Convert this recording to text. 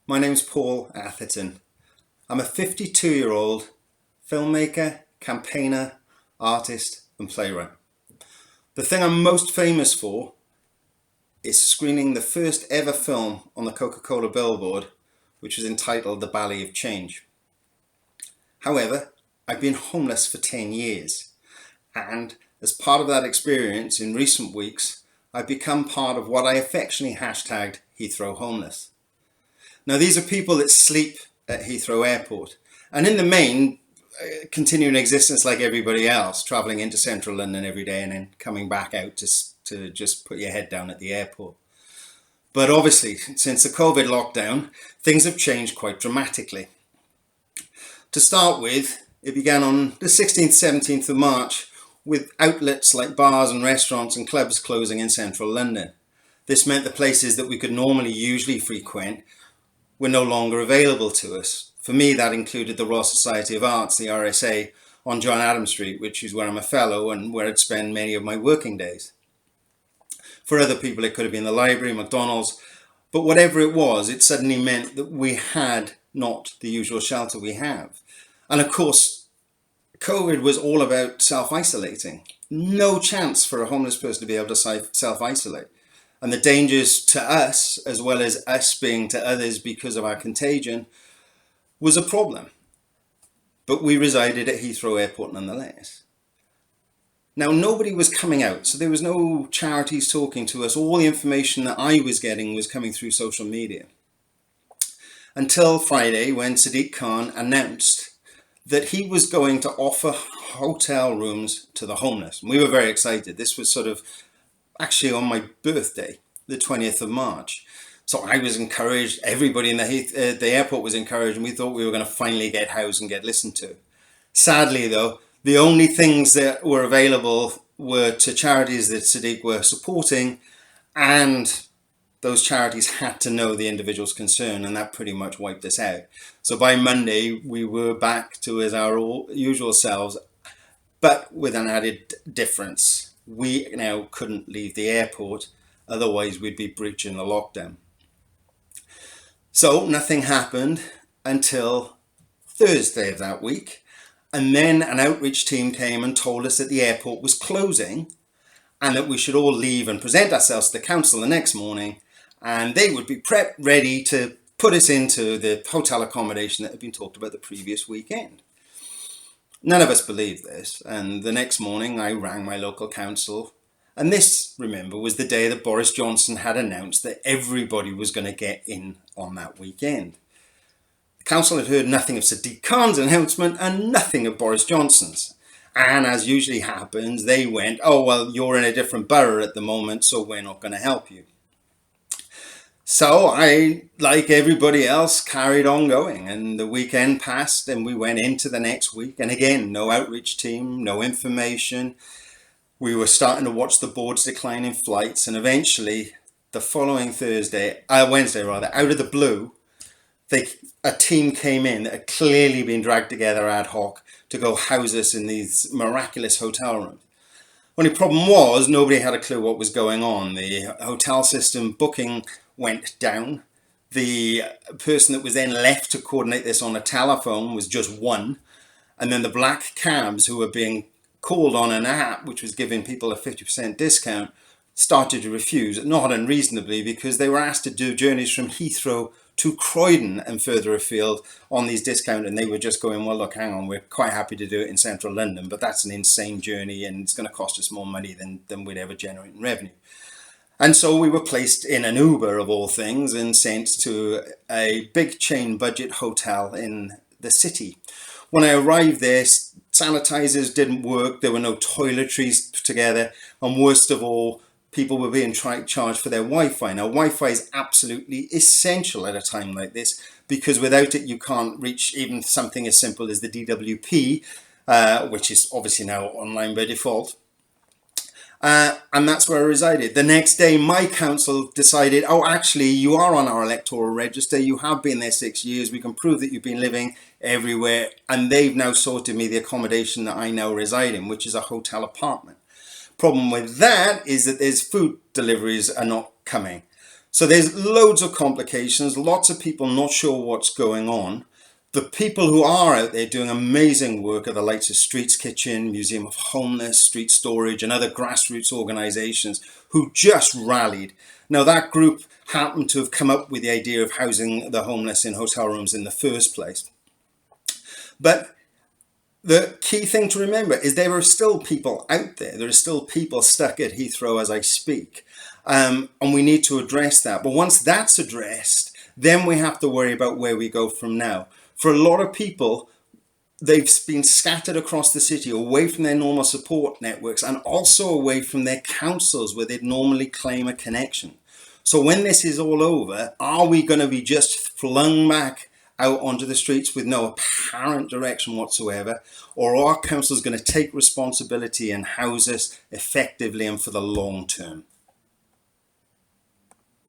My name's Paul Atherton. I'm a 52-year-old filmmaker, campaigner, artist and playwright. The thing I'm most famous for is screening the first ever film on the Coca-Cola billboard, which was entitled The Ballet of Change. However, I've been homeless for 10 years, and as part of that experience in recent weeks, I've become part of what I affectionately hashtagged Heathrow Homeless. Now, these are people that sleep at Heathrow Airport, and in the main, continue an existence like everybody else, travelling into central London every day and then coming back out to just put your head down at the airport. But obviously, since the Covid lockdown, things have changed quite dramatically. To start with, it began on the 16th, 17th of March with outlets like bars and restaurants and clubs closing in central London. This meant the places that we could normally usually frequent were no longer available to us. For me, that included the Royal Society of Arts, the RSA, on John Adams Street, which is where I'm a fellow and where I'd spend many of my working days. For other people, it could have been the library, McDonald's, but whatever it was, it suddenly meant that we had not the usual shelter we have. And of course, COVID was all about self-isolating. No chance for a homeless person to be able to self-isolate. And the dangers to us, as well as us being to others because of our contagion, was a problem. But we resided at Heathrow Airport nonetheless. Now, nobody was coming out, so there was no charities talking to us. All the information that I was getting was coming through social media. Until Friday, when Sadiq Khan announced that he was going to offer hotel rooms to the homeless. And we were very excited. This was sort of actually on my birthday, the 20th of March. So I was encouraged, everybody in the airport was encouraged, and we thought we were going to finally get housed and get listened to. Sadly though, the only things that were available were to charities that Sadiq were supporting, and those charities had to know the individual's concern, and that pretty much wiped us out. So by Monday, we were back to as our usual selves, but with an added difference. We now couldn't leave the airport, otherwise we'd be breaching the lockdown. So nothing happened until Thursday of that week. And then an outreach team came and told us that the airport was closing and that we should all leave and present ourselves to the council the next morning. And they would be ready to put us into the hotel accommodation that had been talked about the previous weekend. None of us believed this, and the next morning I rang my local council, and this, remember, was the day that Boris Johnson had announced that everybody was going to get in on that weekend. The council had heard nothing of Sadiq Khan's announcement and nothing of Boris Johnson's. And as usually happens, they went, oh, well, you're in a different borough at the moment, so we're not going to help you. So I, like everybody else, carried on going, and the weekend passed and we went into the next week. And again, no outreach team, no information. We were starting to watch the boards decline in flights, and eventually the following Wednesday, out of the blue, a team came in that had clearly been dragged together ad hoc to go house us in these miraculous hotel rooms. Only problem was nobody had a clue what was going on. The hotel system booking went down. The person that was then left to coordinate this on a telephone was just one. And then the black cabs who were being called on an app, which was giving people a 50% discount, started to refuse, not unreasonably, because they were asked to do journeys from Heathrow to Croydon and further afield on these discounts, and they were just going, well, look, hang on, we're quite happy to do it in central London, but that's an insane journey and it's going to cost us more money than we'd ever generate in revenue. And so we were placed in an Uber, of all things, and sent to a big chain budget hotel in the city. When I arrived there, sanitizers didn't work, there were no toiletries together, and worst of all, people were being charged for their Wi-Fi. Now, Wi-Fi is absolutely essential at a time like this, because without it, you can't reach even something as simple as the DWP, which is obviously now online by default. And that's where I resided. The next day, my council decided, oh, actually, you are on our electoral register. You have been there 6 years. We can prove that you've been living everywhere. And they've now sorted me the accommodation that I now reside in, which is a hotel apartment. Problem with that is that there's food deliveries are not coming. So there's loads of complications, lots of people not sure what's going on. The people who are out there doing amazing work are the likes of Streets Kitchen, Museum of Homeless, Street Storage, and other grassroots organisations who just rallied. Now, that group happened to have come up with the idea of housing the homeless in hotel rooms in the first place. But the key thing to remember is there are still people out there. There are still people stuck at Heathrow as I speak. And we need to address that. But once that's addressed, then we have to worry about where we go from now. For a lot of people, they've been scattered across the city, away from their normal support networks, and also away from their councils where they'd normally claim a connection. So when this is all over, are we going to be just flung back out onto the streets with no apparent direction whatsoever? Or are councils going to take responsibility and house us effectively and for the long term?